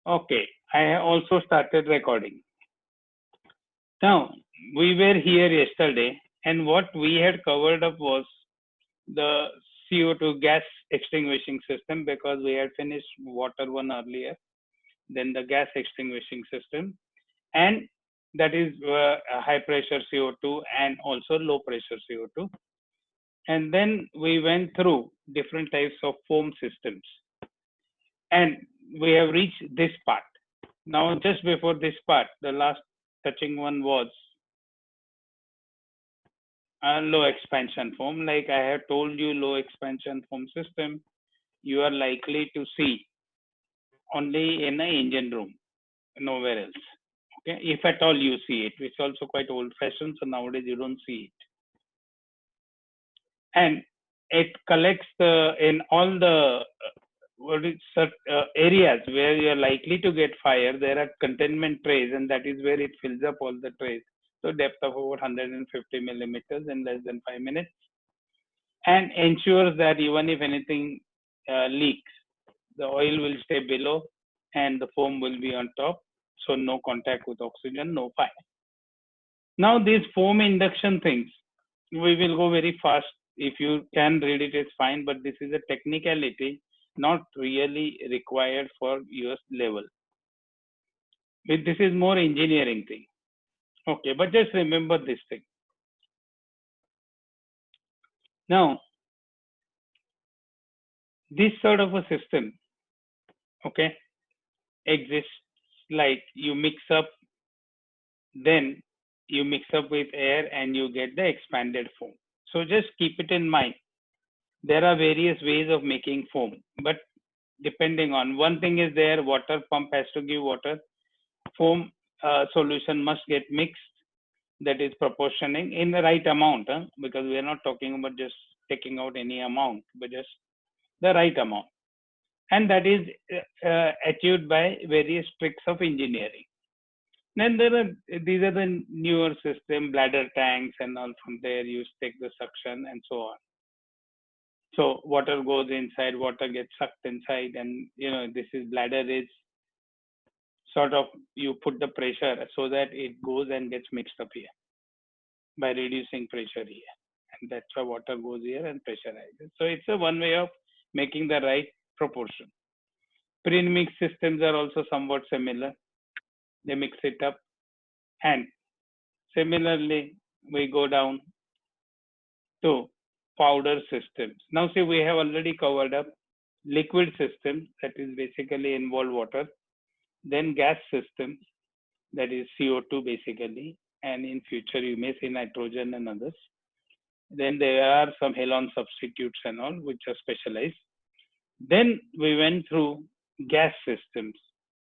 Okay, I have also started recording. Now, we were here yesterday, and what we had covered up was the CO2 gas extinguishing system because we had finished water one earlier, then the gas extinguishing system, and that is high pressure CO2 and also low pressure CO2. And then we went through different types of foam systems, and we have reached this part. Now, just before this part, the last touching one was low expansion foam. Like I have told you, low expansion foam system, you are likely to see only in an engine room, nowhere else. Okay, if at all you see it, it's also quite old fashioned, so nowadays you don't see it. And it collects in all the areas where you're likely to get fire. There are containment trays, and that is where it fills up all the trays. So depth of over 150 millimeters in less than 5 minutes, and ensures that even if anything leaks, the oil will stay below and the foam will be on top. So no contact with oxygen, no fire. Now these foam induction things, we will go very fast. If you can read it, it's fine, but this is a technicality not really required for US level. This is more engineering thing. Okay, but just remember this thing. Now, this sort of a system, okay, exists like you mix up, then you mix up with air and you get the expanded foam. So just keep it in mind. There are various ways of making foam, but depending on one thing is there, water pump has to give water. Foam solution must get mixed, that is proportioning in the right amount, because we are not talking about just taking out any amount, but just the right amount. And that is achieved by various tricks of engineering. Then these are the newer system, bladder tanks and all. From there you take the suction and so on. So water goes inside, water gets sucked inside, and this is bladder is sort of you put the pressure so that it goes and gets mixed up here by reducing pressure here, and that's why water goes here and pressurizes. So it's a one way of making the right proportion. Pre-mix systems are also somewhat similar. They mix it up, and similarly we go down to powder systems. Now see, we have already covered up liquid systems, that is basically involve water, then gas systems, that is CO2 basically, and in future you may see nitrogen and others. Then there are some halon substitutes and all which are specialized. Then we went through gas systems.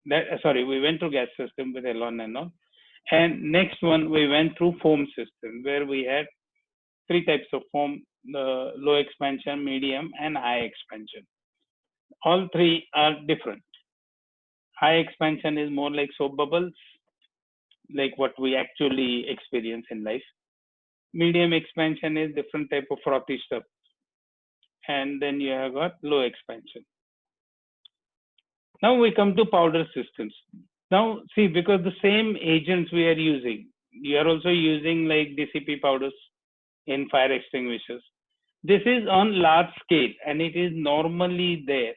We went through gas system with halon and all. And next one we went through foam system, where we had three types of foam: the low expansion, medium, and high expansion. All three are different. High expansion is more like soap bubbles, like what we actually experience in life. Medium expansion is different type of frothy stuff. And then you have got low expansion. Now we come to powder systems. Now see, because the same agents we are using, you are also using like DCP powders in fire extinguishers. This is on large scale, and it is normally there,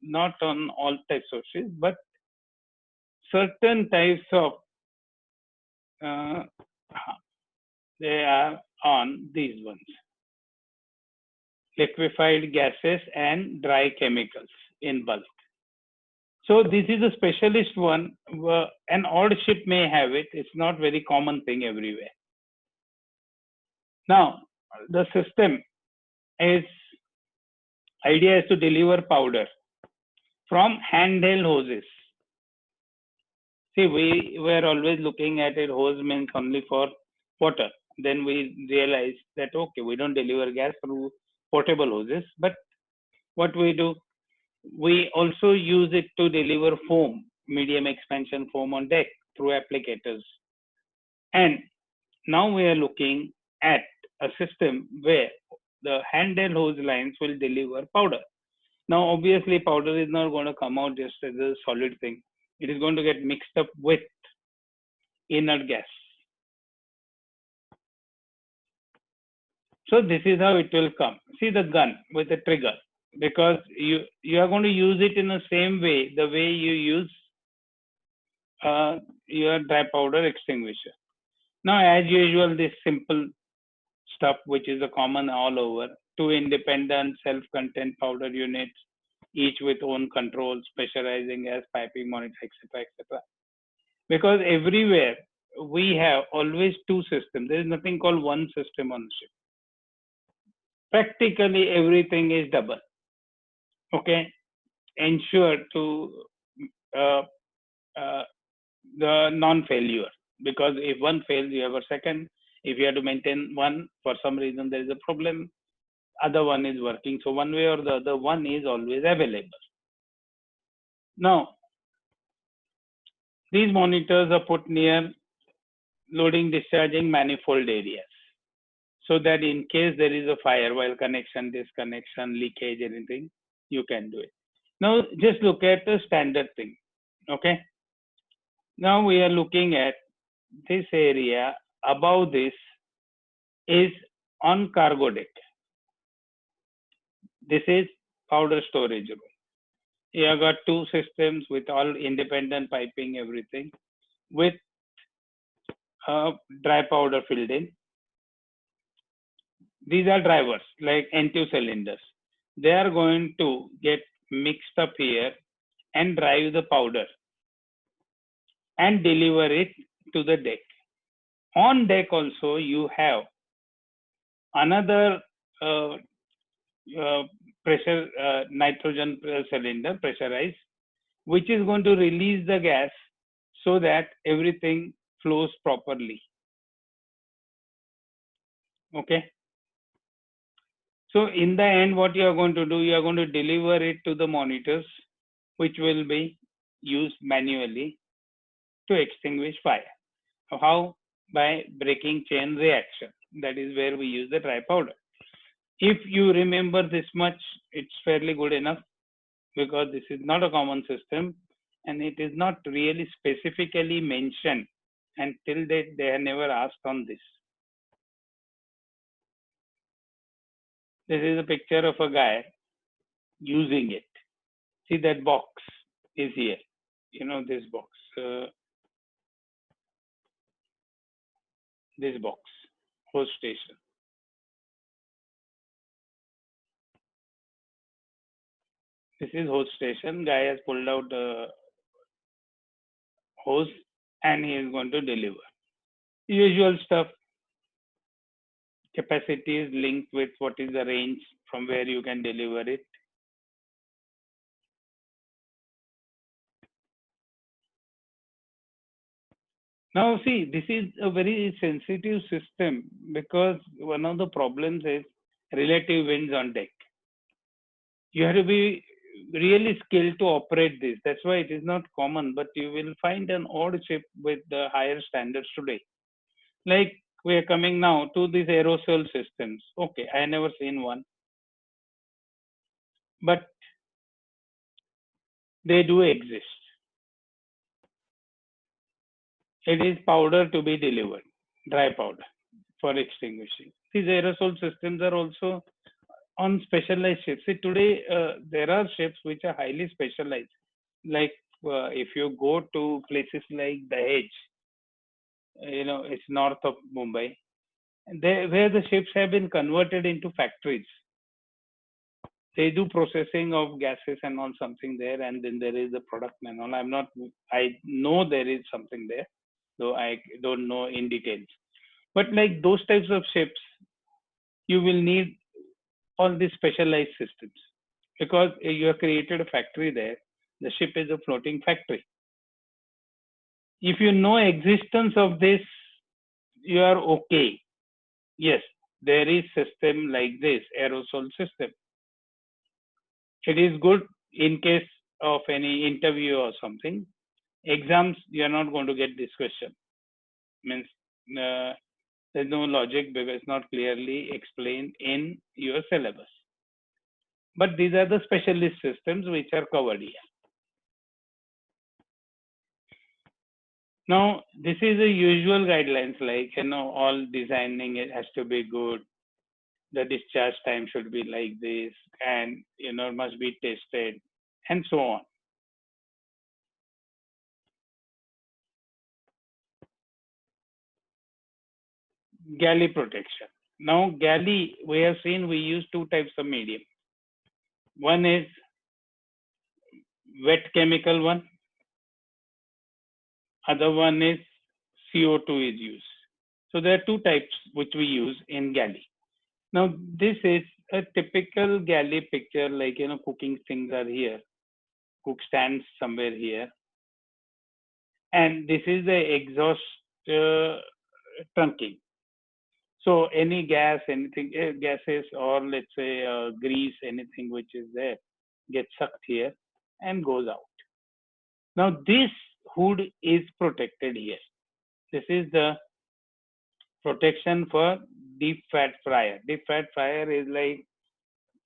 not on all types of ships, but certain types of they are on these ones: liquefied gases and dry chemicals in bulk. So this is a specialist one. An odd ship may have it. It's not very common thing everywhere. Now the system is idea is to deliver powder from handheld hoses. See, we were always looking at it, hose means only for water. Then we realized that, okay, we don't deliver gas through portable hoses, but what we do, we also use it to deliver foam, medium expansion foam on deck through applicators. And now we are looking at a system where the handheld hose lines will deliver powder. Now, obviously, powder is not going to come out just as a solid thing. It is going to get mixed up with inert gas. So this is how it will come. See the gun with the trigger, because you are going to use it in the same way, the way you use your dry powder extinguisher. Now, as usual, this simple stuff, which is a common all over, two independent self-contained powder units, each with own controls, pressurizing as piping monitor, etc., etc. Because everywhere we have always two systems. There is nothing called one system on the ship. Practically everything is double. Okay, ensure to uh, uh, the non-failure, because if one fails, you have a second. If you have to maintain one, for some reason there is a problem, other one is working. So one way or the other, one is always available. Now, these monitors are put near loading discharging manifold areas, so that in case there is a fire while connection, disconnection, leakage, anything, you can do it. Now, just look at the standard thing. Okay. Now we are looking at this area. Above this is on cargo deck. This is powder storage room. You have got two systems with all independent piping, everything, with dry powder filled in. These are drivers like N2 cylinders. They are going to get mixed up here and drive the powder and deliver it to the deck. On deck also you have another pressure nitrogen cylinder pressurized, which is going to release the gas so that everything flows properly. Okay. So in the end, what you are going to do, you are going to deliver it to the monitors, which will be used manually to extinguish fire. How? By breaking chain reaction. That is where we use the dry powder. If you remember this much, it's fairly good enough, because this is not a common system and it is not really specifically mentioned. And till date, they have never asked on this. This is a picture of a guy using it. See, that box is here. You know, this box. This box, hose station. This is hose station. Guy has pulled out the hose and he is going to deliver. Usual stuff. Capacity is linked with what is the range from where you can deliver it. Now, see, this is a very sensitive system, because one of the problems is relative winds on deck. You have to be really skilled to operate this. That's why it is not common, but you will find an odd ship with the higher standards today. Like we are coming now to these aerosol systems. Okay, I never seen one, but they do exist. It is powder to be delivered, dry powder for extinguishing. These aerosol systems are also on specialized ships. See, today there are ships which are highly specialized. Like if you go to places like Dahej, you know, it's north of Mumbai, where the ships have been converted into factories. They do processing of gases and all something there, and then there is the product and all. I know there is something there, though I don't know in details. But like those types of ships, you will need all these specialized systems, because you have created a factory there. The ship is a floating factory. If you know existence of this, you are okay. Yes, there is system like this, aerosol system. It is good in case of any interview or something. Exams, you are not going to get this question. Means there's no logic, because it's not clearly explained in your syllabus. But these are the specialist systems which are covered here. Now, this is the usual guidelines, like, all designing it has to be good. The discharge time should be like this, and, must be tested, and so on. Galley protection. Now, galley, we have seen we use two types of medium. One is wet chemical one, other one is CO2 is used. So there are two types which we use in galley. Now, this is a typical galley picture, like, cooking things are here, cook stands somewhere here, and this is the exhaust trunking. So any gas, anything, gases, or let's say grease, anything which is there, gets sucked here and goes out. Now this hood is protected here. This is the protection for deep fat fryer. Deep fat fryer is like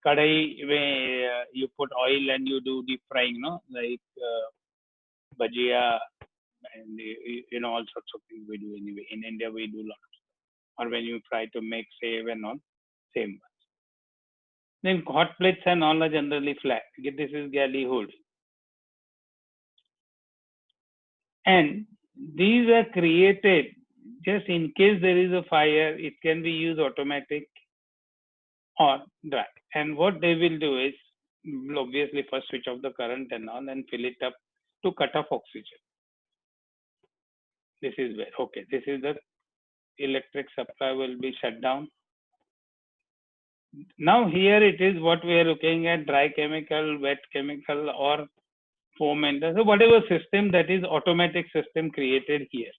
kadai where you put oil and you do deep frying, no? Like bhajia and all sorts of things we do anyway. In India we do a lot, or when you try to make save and all, same. Then hot plates and all are generally flat. This is galley hood. And these are created just in case there is a fire. It can be used automatic or dry. And what they will do is, obviously first switch off the current and all and fill it up to cut off oxygen. This is where, okay, this is the electric supply will be shut down. Now here it is what we are looking at: dry chemical, wet chemical, or foam and so whatever system that is automatic system created here.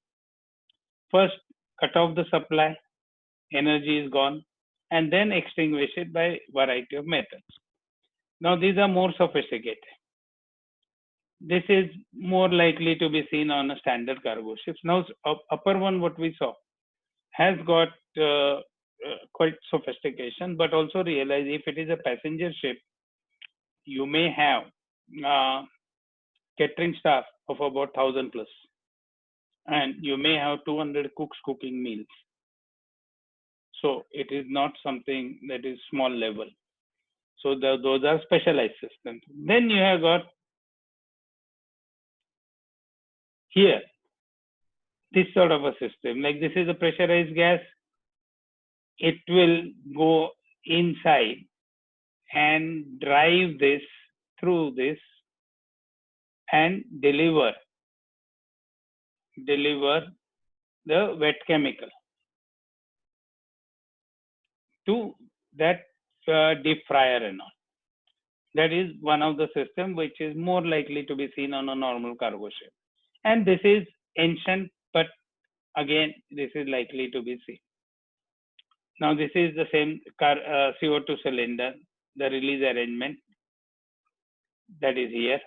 First, cut off the supply, energy is gone, and then extinguish it by variety of methods. Now these are more sophisticated. This is more likely to be seen on a standard cargo ships. Now upper one, what we saw, has got quite sophistication, but also realize if it is a passenger ship, you may have catering staff of about 1,000 plus, and you may have 200 cooks cooking meals. So it is not something that is small level. So those are specialized systems. Then you have got here this sort of a system. Like this is a pressurized gas. It will go inside and drive this through this and deliver the wet chemical to that deep fryer and all. That is one of the system which is more likely to be seen on a normal cargo ship. And this is ancient, but again, this is likely to be seen. Now, this is the same CO2 cylinder, the release arrangement that is here.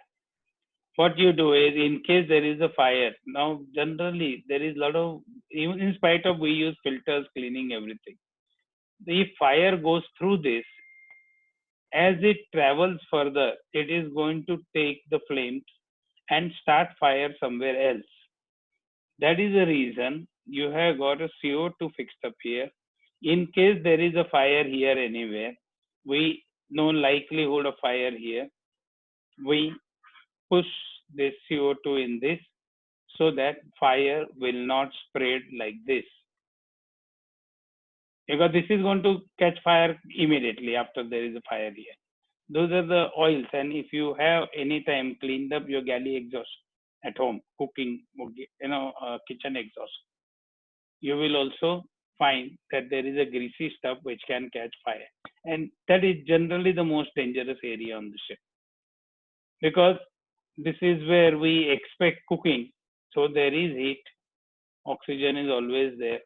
What you do is, in case there is a fire, now generally there is a lot of, even in spite of we use filters, cleaning everything. If fire goes through this, as it travels further, it is going to take the flames and start fire somewhere else. That is the reason you have got a CO2 fixed up here. In case there is a fire here anywhere, we know likelihood of fire here. We push this CO2 in this so that fire will not spread like this. Because this is going to catch fire immediately after there is a fire here. Those are the oils, and if you have any time cleaned up your galley exhaust at home, cooking, kitchen exhaust, you will also find that there is a greasy stuff which can catch fire, and that is generally the most dangerous area on the ship, because this is where we expect cooking, so there is heat, oxygen is always there.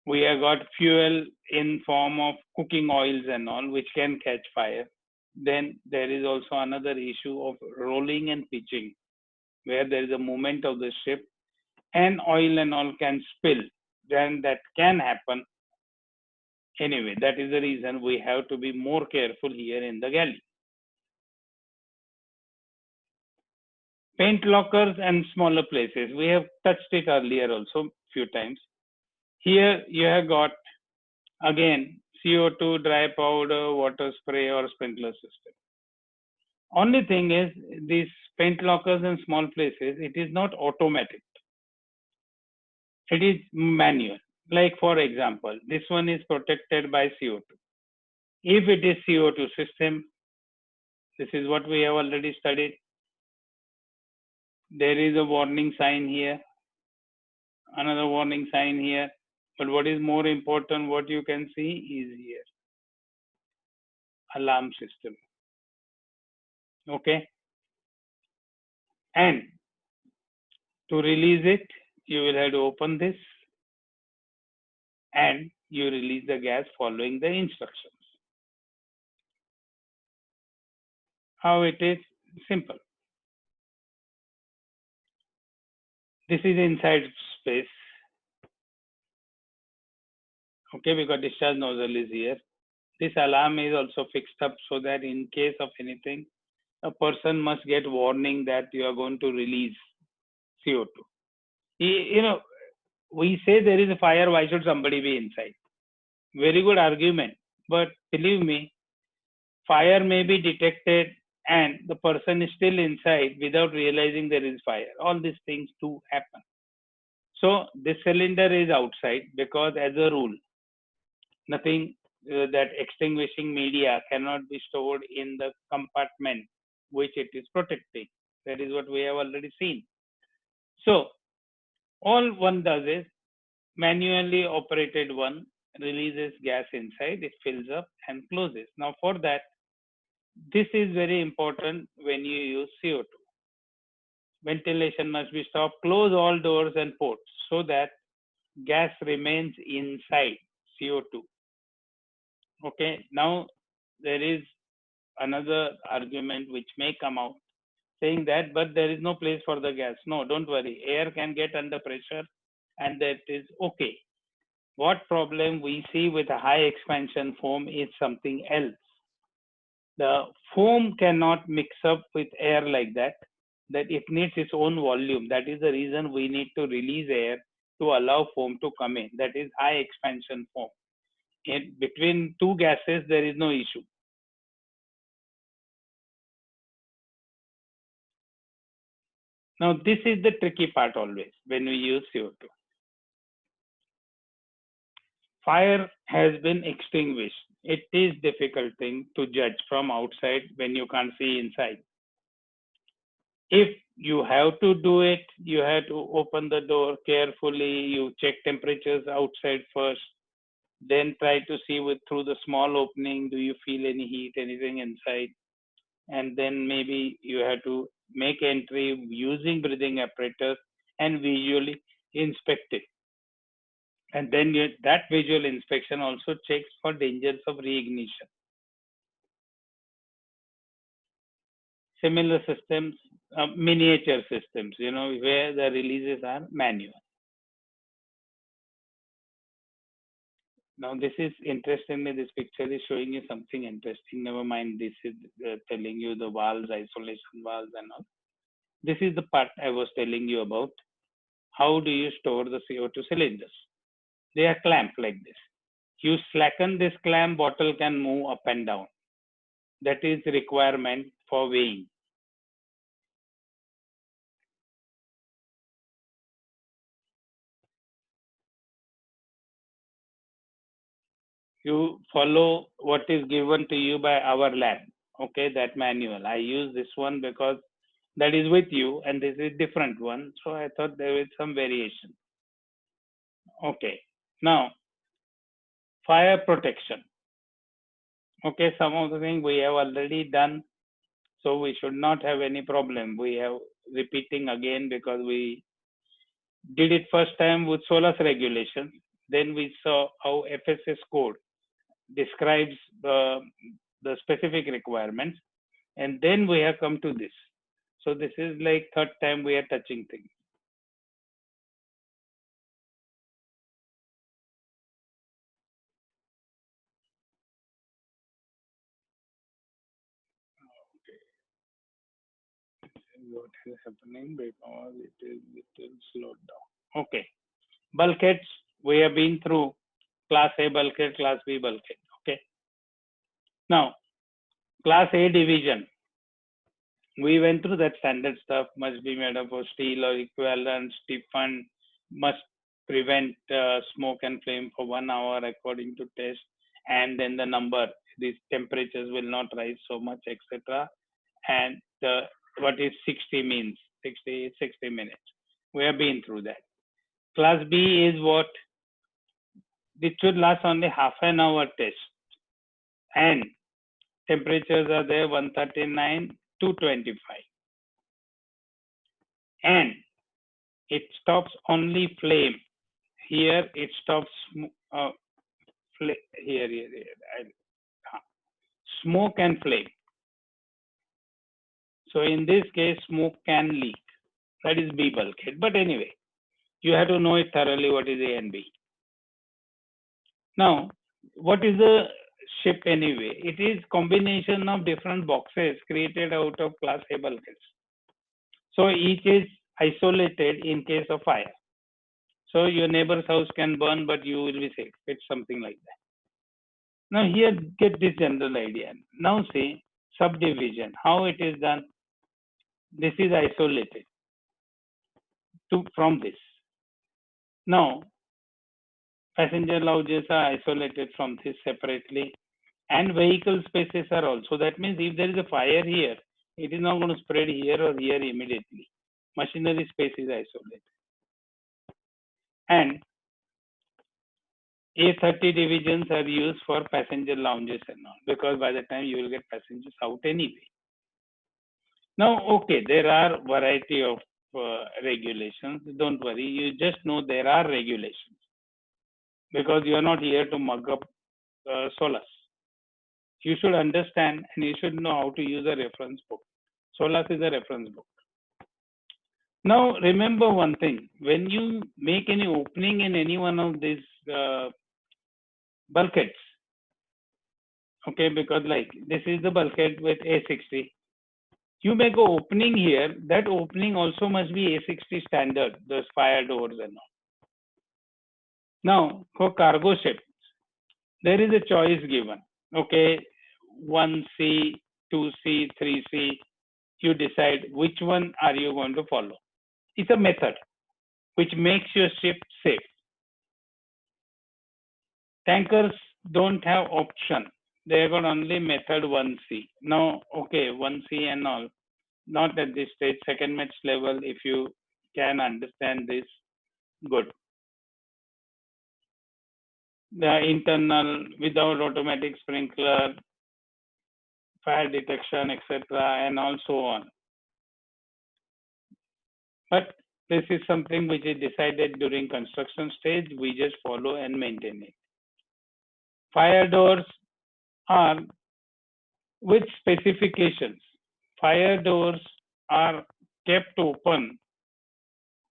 We have got fuel in form of cooking oils and all which can catch fire. Then there is also another issue of rolling and pitching, where there is a movement of the ship and oil and all can spill. Then that can happen. Anyway, that is the reason we have to be more careful here in the galley. Paint lockers and smaller places. We have touched it earlier also few times. Here you have got again CO2, dry powder, water spray or sprinkler system. Only thing is these paint lockers and small places, it is not automatic. It is manual. Like for example, this one is protected by CO2. If it is CO2 system, this is what we have already studied. There is a warning sign here, another warning sign here. But what is more important, what you can see is here, alarm system. Okay. And to release it, you will have to open this and you release the gas following the instructions. How it is? Simple. This is inside space. Okay, because discharge nozzle is here. This alarm is also fixed up so that in case of anything, a person must get warning that you are going to release CO2. You know, we say there is a fire, why should somebody be inside? Very good argument. But believe me, fire may be detected and the person is still inside without realizing there is fire. All these things do happen. So this cylinder is outside because as a rule, nothing that extinguishing media cannot be stored in the compartment which it is protecting. That is what we have already seen. So all one does is manually operated one releases gas inside, it fills up and closes. Now for that, this is very important when you use CO2. Ventilation must be stopped, close all doors and ports so that gas remains inside CO2. Okay, now there is another argument which may come out saying that, but there is no place for the gas. No, don't worry. Air can get under pressure and that is okay. What problem we see with a high expansion foam is something else. The foam cannot mix up with air like that, that it needs its own volume. That is the reason we need to release air to allow foam to come in. That is high expansion foam. In between two gases, there is no issue. Now, this is the tricky part always when we use CO2. Fire has been extinguished. It is difficult thing to judge from outside when you can't see inside. If you have to do it, you have to open the door carefully. You check temperatures outside first, then try to see through the small opening. Do you feel any heat, anything inside? And then maybe you have to make entry using breathing apparatus and visually inspect it. And then that visual inspection also checks for dangers of reignition. Similar systems, miniature systems, where the releases are manual. Now, this is interestingly, this picture is showing you something interesting. Never mind, this is telling you the valves, isolation valves, and all. This is the part I was telling you about. How do you store the CO2 cylinders? They are clamped like this. You slacken this clamp, bottle can move up and down. That is the requirement for weighing. You follow what is given to you by our lab. Okay, that manual. I use this one because that is with you and this is different one. So I thought there was some variation. Okay, now fire protection. Okay, some of the things we have already done, so we should not have any problem. We have repeating again because we did it first time with SOLAS regulations. Then we saw how FSS code describes the specific requirements, and then we have come to this. So this is like third time we are touching things. what is happening because it is little slowed down. Okay. Bulkheads, we have been through class A bulkhead, class B bulkhead. Okay. Now, class A division. We went through that standard stuff, must be made up of steel or equivalent, stiffened, must prevent smoke and flame for 1 hour according to test, and then the number, these temperatures will not rise so much, etc. And what is 60 means, 60 minutes. We have been through that. Class B is what? It should last only half an hour test. And temperatures are there 139 to 25. And it stops only flame. Here it stops here. Smoke and flame. So in this case, smoke can leak. That is B bulkhead. But anyway, you have to know it thoroughly what is A and B. Now, what is the ship anyway? It is combination of different boxes created out of class A bulkheads. So each is isolated in case of fire. So your neighbor's house can burn, but you will be safe. It's something like that. Now here, get this general idea. Now see subdivision, how it is done. This is isolated from this. Now, passenger lounges are isolated from this separately, and vehicle spaces are also. That means if there is a fire here, it is not going to spread here or here immediately. Machinery space is isolated. And A30 divisions are used for passenger lounges and all, because by the time you will get passengers out anyway. Now, okay, there are variety of regulations. Don't worry, you just know there are regulations, because you are not here to mug up SOLAS. You should understand and you should know how to use a reference book. SOLAS is a reference book. Now, remember one thing. When you make any opening in any one of these bulkheads, okay, because like this is the bulkhead with A60. You make an opening here, that opening also must be A60 standard, those fire doors and all. Now, for cargo ships, there is a choice given. Okay, 1C, 2C, 3C, you decide which one are you going to follow. It's a method which makes your ship safe. Tankers don't have option. They got only method 1C. Now, okay, 1C and all, not at this stage, second match level, if you can understand this, good. The internal, without automatic sprinkler, fire detection, etc., and also on. But this is something which is decided during construction stage. We just follow and maintain it. Fire doors are with specifications. Fire doors are kept open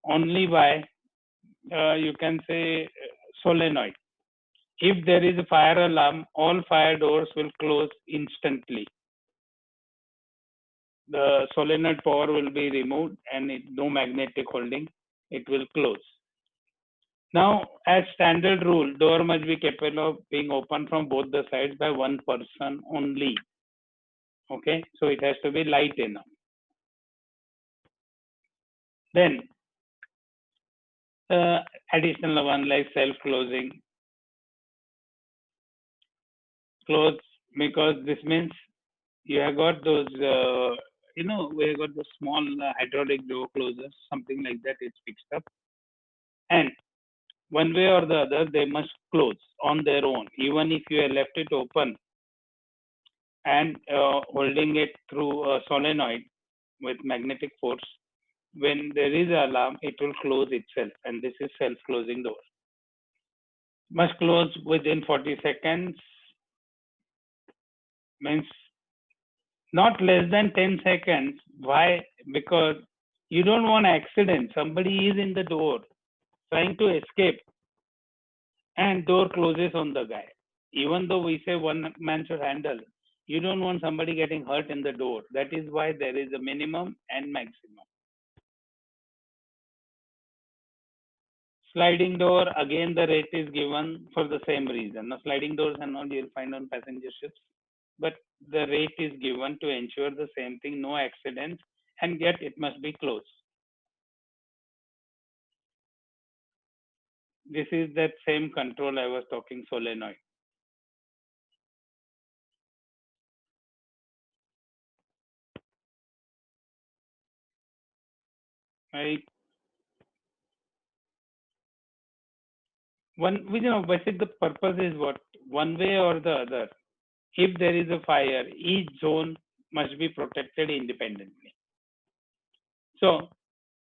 only by, you can say, solenoid. If there is a fire alarm, all fire doors will close instantly. The solenoid power will be removed and no magnetic holding, it will close. Now, as standard rule, door must be capable of being opened from both the sides by one person only. Okay, so it has to be light enough. Then, additional one like self-closing. Close, because this means you have got those, we have got the small hydraulic door closers, something like that, it's fixed up. And one way or the other, they must close on their own. Even if you have left it open and holding it through a solenoid with magnetic force, when there is an alarm, it will close itself. And this is self-closing door. Must close within 40 seconds, means not less than 10 seconds. Why? Because you don't want accident. Somebody is in the door trying to escape and door closes on the guy. Even though we say one man should handle, You don't want somebody getting hurt in the door. That is why there is a minimum and maximum. Sliding door, again, the rate is given for the same reason. Now, sliding doors and all you'll find on passenger ships, but the rate is given to ensure the same thing, no accidents, and yet it must be closed. This is that same control I was talking, solenoid. Right? Basic the purpose is what? One way or the other. If there is a fire, each zone must be protected independently. So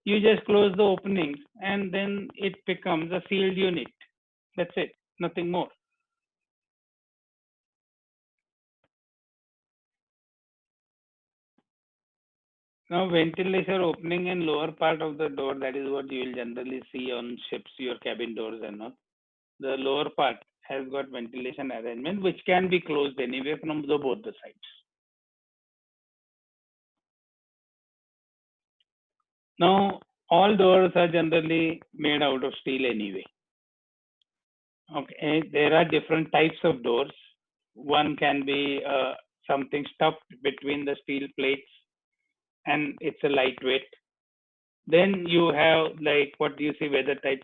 you just close the openings and then it becomes a sealed unit. That's it, nothing more. Now, ventilation opening in lower part of the door, that is what you will generally see on ships, your cabin doors and all. The lower part has got ventilation arrangement, which can be closed anyway from both the sides. Now, all doors are generally made out of steel anyway. Okay, there are different types of doors. One can be something stuffed between the steel plates and it's a lightweight. Then you have like what do you see, weather type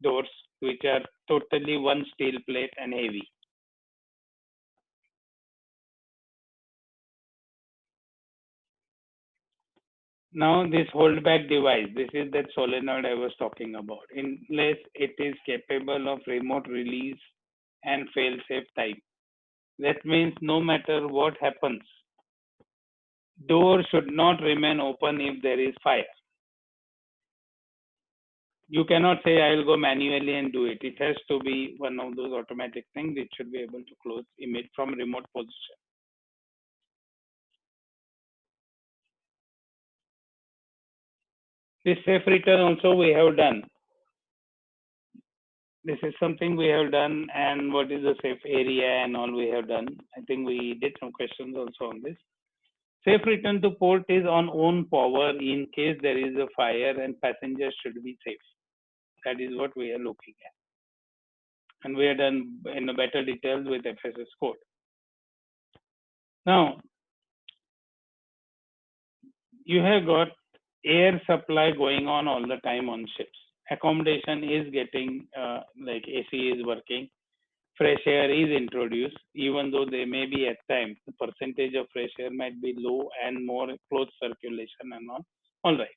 doors, which are totally one steel plate and heavy. Now this hold back device, this is that solenoid I was talking about. Unless it is capable of remote release and fail safe type. That means no matter what happens, door should not remain open if there is fire. You cannot say I will go manually and do it. It has to be one of those automatic things which should be able to close image from remote position. This safe return also we have done. This is something we have done, and what is the safe area and all we have done. I think we did some questions also on this. Safe return to port is on own power in case there is a fire and passengers should be safe. That is what we are looking at. And we are done in a better details with FSS code. Now, you have got air supply going on all the time on ships. Accommodation is getting like AC is working. Fresh air is introduced, even though they may be at times the percentage of fresh air might be low and more close circulation and all right.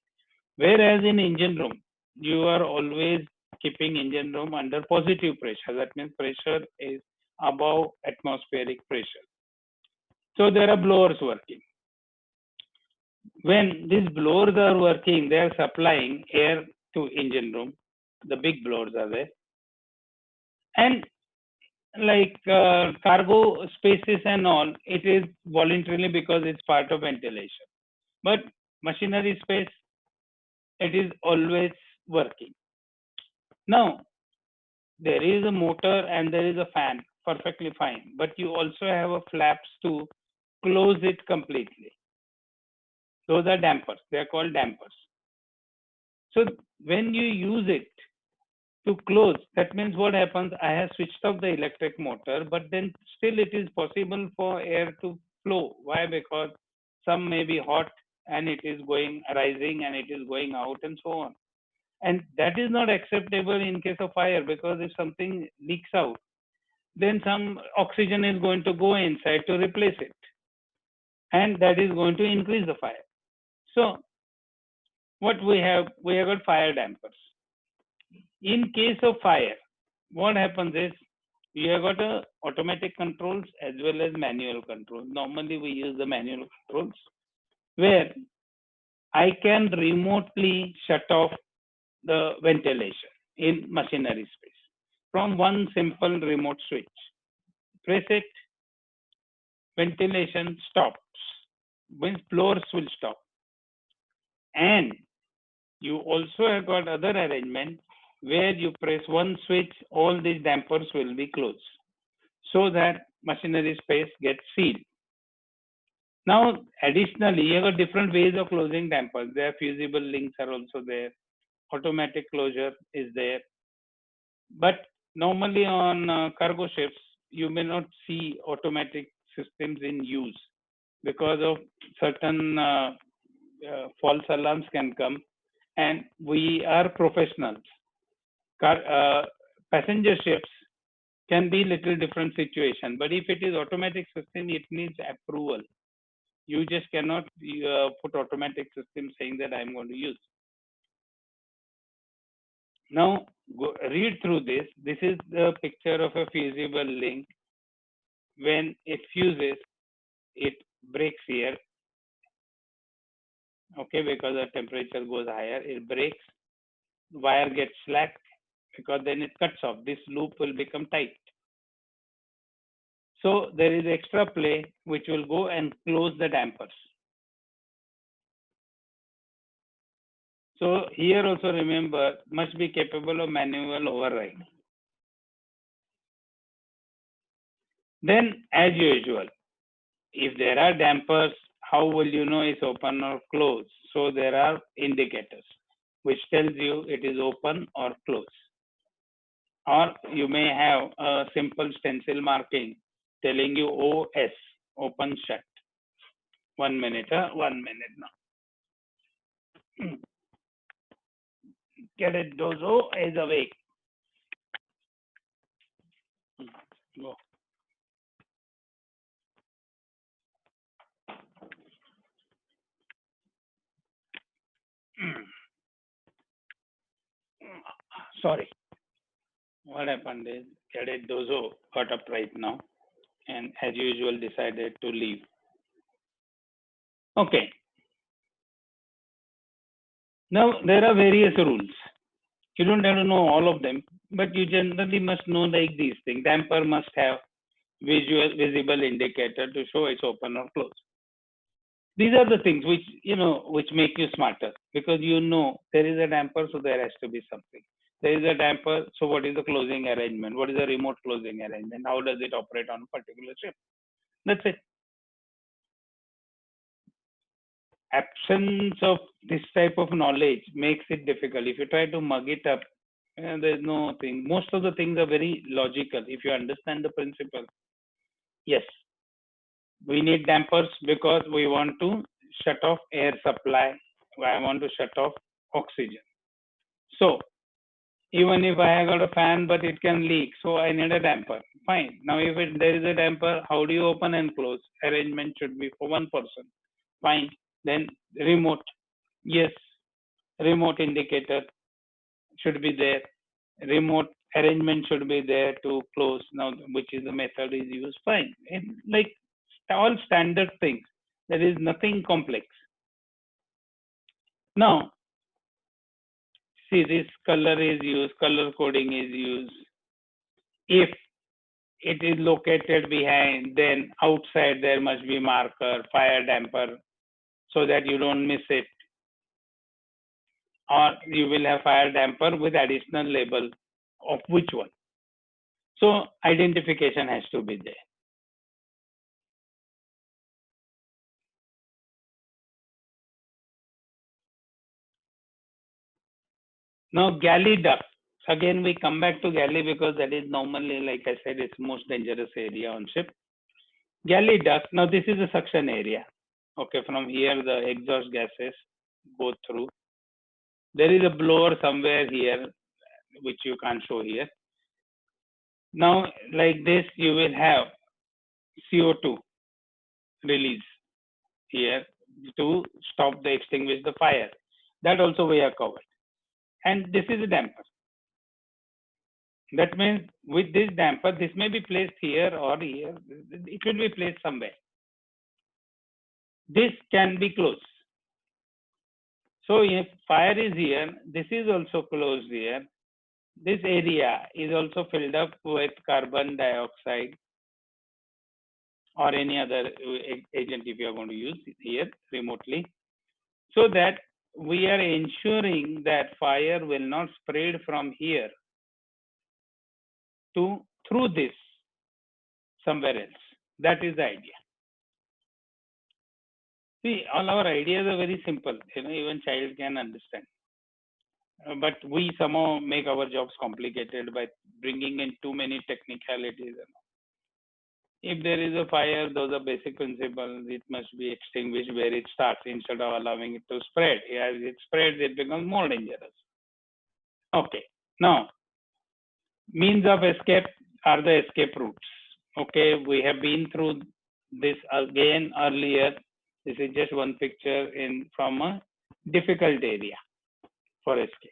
Whereas in engine room, you are always keeping engine room under positive pressure. That means pressure is above atmospheric pressure. So there are blowers working. When these blowers are working, they are supplying air to engine room. The big blowers are there. And like cargo spaces and all, it is voluntarily because it's part of ventilation. But machinery space, it is always working. Now, there is a motor and there is a fan, perfectly fine. But you also have a flaps to close it completely. Those are dampers. They are called dampers. So when you use it to close, that means what happens? I have switched off the electric motor, but then still it is possible for air to flow. Why? Because some may be hot and it is going rising and it is going out and so on. And that is not acceptable in case of fire, because if something leaks out, then some oxygen is going to go inside to replace it. And that is going to increase the fire. So what we have got fire dampers. In case of fire, what happens is you have got automatic controls as well as manual controls. Normally we use the manual controls where I can remotely shut off the ventilation in machinery space from one simple remote switch. Press it, ventilation stops, means blowers will stop. And you also have got other arrangement where you press one switch, all these dampers will be closed, so that machinery space gets sealed. Now, additionally, you have different ways of closing dampers. There are fusible links are also there. Automatic closure is there. But normally on cargo ships, you may not see automatic systems in use because of certain false alarms can come. And we are professionals. Passenger ships can be little different situation, but if it is automatic system, it needs approval. You just cannot put automatic system saying that I'm going to use. Now read through this. This is the picture of a fusible link. When it fuses, it breaks here. Okay, because the temperature goes higher, it breaks. Wire gets slack because then it cuts off. This loop will become tight. So there is extra play which will go and close the dampers. So here also remember, must be capable of manual override. Then as usual, if there are dampers, how will you know it's open or closed? So there are indicators which tells you it is open or closed. Or you may have a simple stencil marking telling you OS, open shut. 1 minute, 1 minute now. Get it, Dozo is awake. Go. Sorry. What happened is Cadet Dozo got up right now and as usual decided to leave. Okay. Now there are various rules. You don't have to know all of them, but you generally must know like these things. Damper must have visible indicator to show it's open or closed. These are the things which make you smarter because you know there is a damper, so there has to be something. There is a damper, so what is the closing arrangement? What is the remote closing arrangement? How does it operate on a particular ship? That's it. Absence of this type of knowledge makes it difficult. If you try to mug it up, there's no thing. Most of the things are very logical. If you understand the principle, yes, we need dampers because we want to shut off air supply. I want to shut off oxygen. So even if I have got a fan, but it can leak, so I need a damper. Fine. Now, if there is a damper, how do you open and close? Arrangement should be for one person. Fine. Then remote. Yes, remote indicator should be there. Remote arrangement should be there to close. Now, which is the method is used? Fine. And like all standard things. There is nothing complex. Now, see, this color is used, color coding is used. If it is located behind, then outside there must be marker, fire damper, so that you don't miss it. Or you will have fire damper with additional label of which one. So identification has to be there. Now galley duct. Again, we come back to galley because that is normally, like I said, it's most dangerous area on ship. Galley duct. Now this is a suction area. Okay, from here the exhaust gases go through. There is a blower somewhere here, which you can't show here. Now, like this, you will have CO2 release here to stop the extinguish the fire. That also we are covered. And this is a damper. That means with this damper, this may be placed here or here. It will be placed somewhere. This can be closed. So if fire is here, this is also closed here. This area is also filled up with carbon dioxide or any other agent if you are going to use here remotely, so that we are ensuring that fire will not spread from here to through this. somewhere else. That is the idea. See, all our ideas are very simple. Even child can understand. But we somehow make our jobs complicated by bringing in too many technicalities. If there is a fire, those are basic principles. It must be extinguished where it starts instead of allowing it to spread. As it spreads, it becomes more dangerous. Okay. Now, means of escape are the escape routes. Okay, we have been through this again earlier. This is just one picture from a difficult area for escape.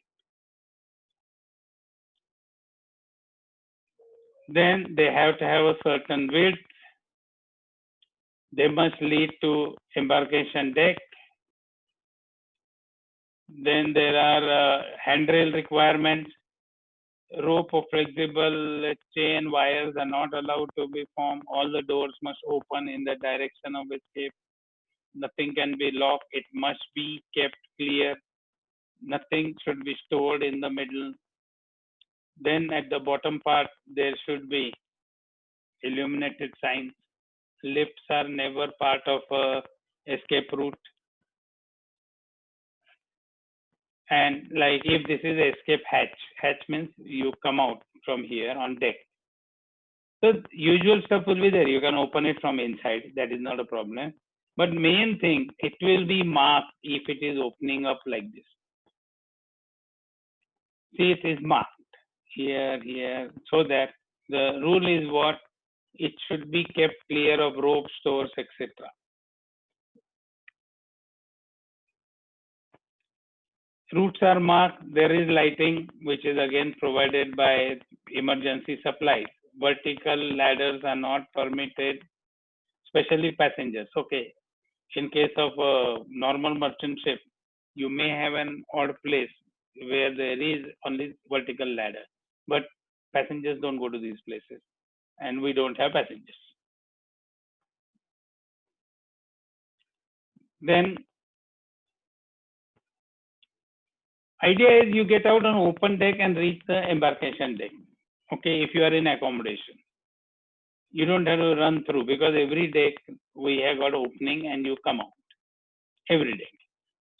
Then they have to have a certain width. They must lead to embarkation deck. Then there are handrail requirements. Rope or flexible chain wires are not allowed to be formed. All the doors must open in the direction of escape. Nothing can be locked. It must be kept clear. Nothing should be stored in the middle. Then at the bottom part, there should be illuminated signs. Lifts are never part of a escape route. And like if this is escape hatch means you come out from here on deck. So usual stuff will be there. You can open it from inside. That is not a problem. But main thing, it will be marked if it is opening up like this. See, it is marked here, so that the rule is what? It should be kept clear of ropes, stores, etc. Routes are marked. There is lighting, which is again provided by emergency supplies. Vertical ladders are not permitted, especially passengers. Okay, in case of a normal merchant ship, you may have an odd place where there is only vertical ladder, but passengers don't go to these places, and we don't have passengers. Then idea is you get out on open deck and reach the embarkation deck. Okay, if you are in accommodation, you don't have to run through because every deck we have got opening and you come out every day.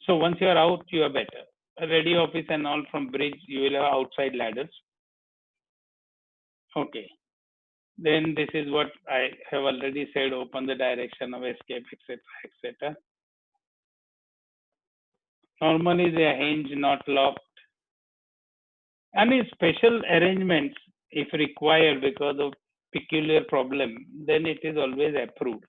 So once you are out, you are better. A ready office and all from bridge, you will have outside ladders. Okay. Then this is what I have already said, open the direction of escape, etc., etc. Normally they are hinged, not locked. Any special arrangements, if required because of peculiar problem, then it is always approved.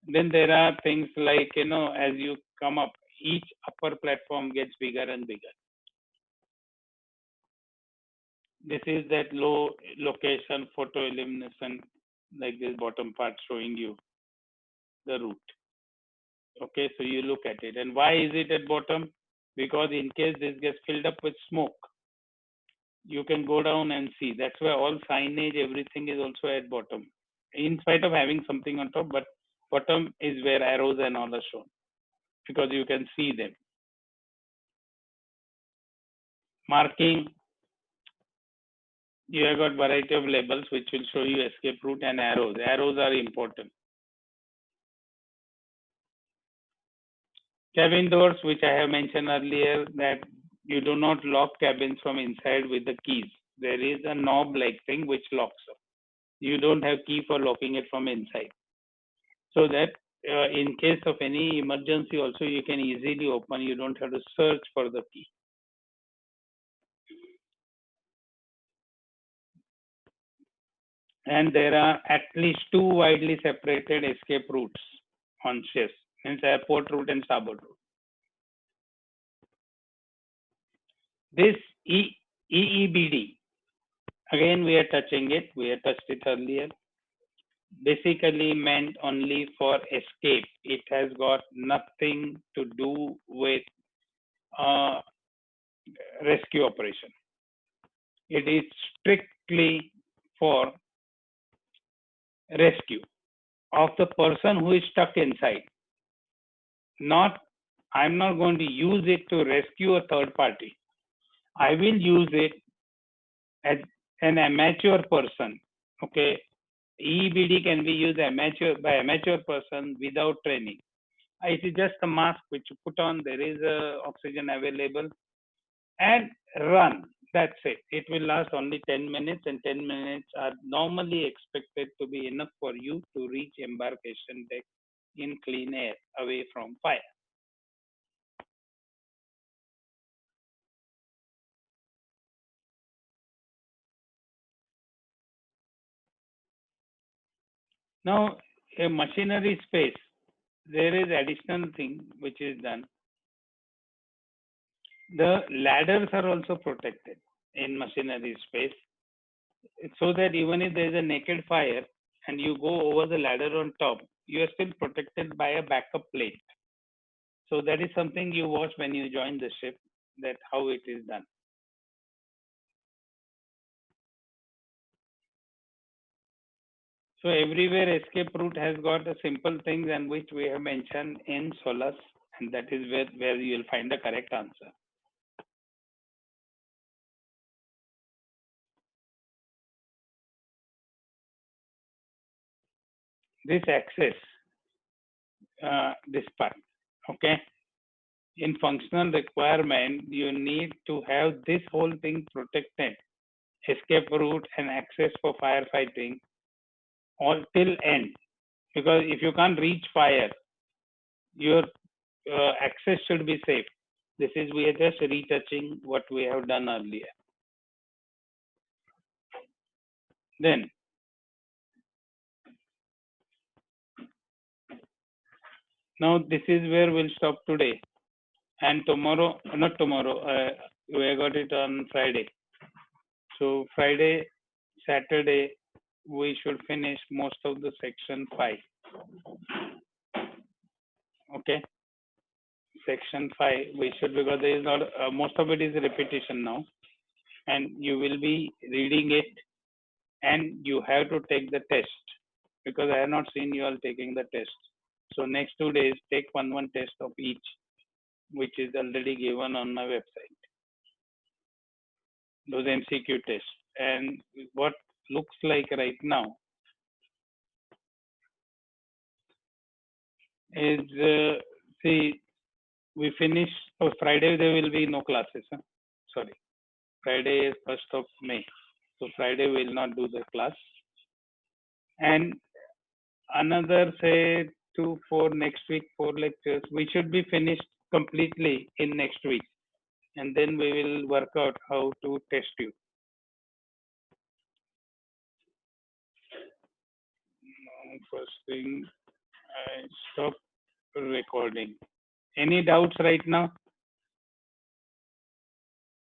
Then there are things like, as you come up, each upper platform gets bigger and bigger. This is that low location photo illumination, like this bottom part showing you the route. Okay, so you look at it. And why is it at bottom? Because in case this gets filled up with smoke, you can go down and see. That's why all signage, everything is also at bottom. In spite of having something on top, but bottom is where arrows and all are shown because you can see them. Marking, you have got variety of labels which will show you escape route and arrows. Arrows are important. Cabin doors, which I have mentioned earlier, that you do not lock cabins from inside with the keys. There is a knob-like thing which locks up. You don't have key for locking it from inside. So that in case of any emergency also, you can easily open. You don't have to search for the key. And there are at least 2 widely separated escape routes on ships, means airport route and starboard route. This EEBD, again we are touching it, we have touched it earlier, basically meant only for escape. It has got nothing to do with rescue operation. It is strictly for rescue of the person who is stuck inside. I'm not going to use it to rescue a third party. I will use it as an amateur person Okay, EBD can be used by amateur person without training. It is just a mask which you put on. There is oxygen available, and run. That's it. It will last only 10 minutes, and 10 minutes are normally expected to be enough for you to reach embarkation deck in clean air away from fire. Now, a machinery space, there is additional thing which is done. The ladders are also protected in machinery space, so that even if there is a naked fire and you go over the ladder on top, you are still protected by a backup plate. So that is something you watch when you join the ship, that how it is done. So everywhere escape route has got a simple things and which we have mentioned in Solus, and that is where you will find the correct answer. This access, this part, okay. In functional requirement, you need to have this whole thing protected, escape route and access for firefighting, all till end. Because if you can't reach fire, your access should be safe. This is, we are just retouching what we have done earlier. Then, now this is where we'll stop today. And tomorrow, not tomorrow, we got it on Friday. So Friday, Saturday, we should finish most of the section 5. Okay. Section 5, we should, because there is not, most of it is repetition now. And you will be reading it and you have to take the test, because I have not seen you all taking the test. So next 2 days, take one test of each, which is already given on my website. Those MCQ tests. And what looks like right now is, see, we finish, Friday there will be no classes. Huh? Sorry, Friday is 1st of May. So Friday we will not do the class. And another, say, 4 next week, 4 lectures, we should be finished completely in next week. And then we will work out how to test you. First thing, I stop recording. Any doubts right now?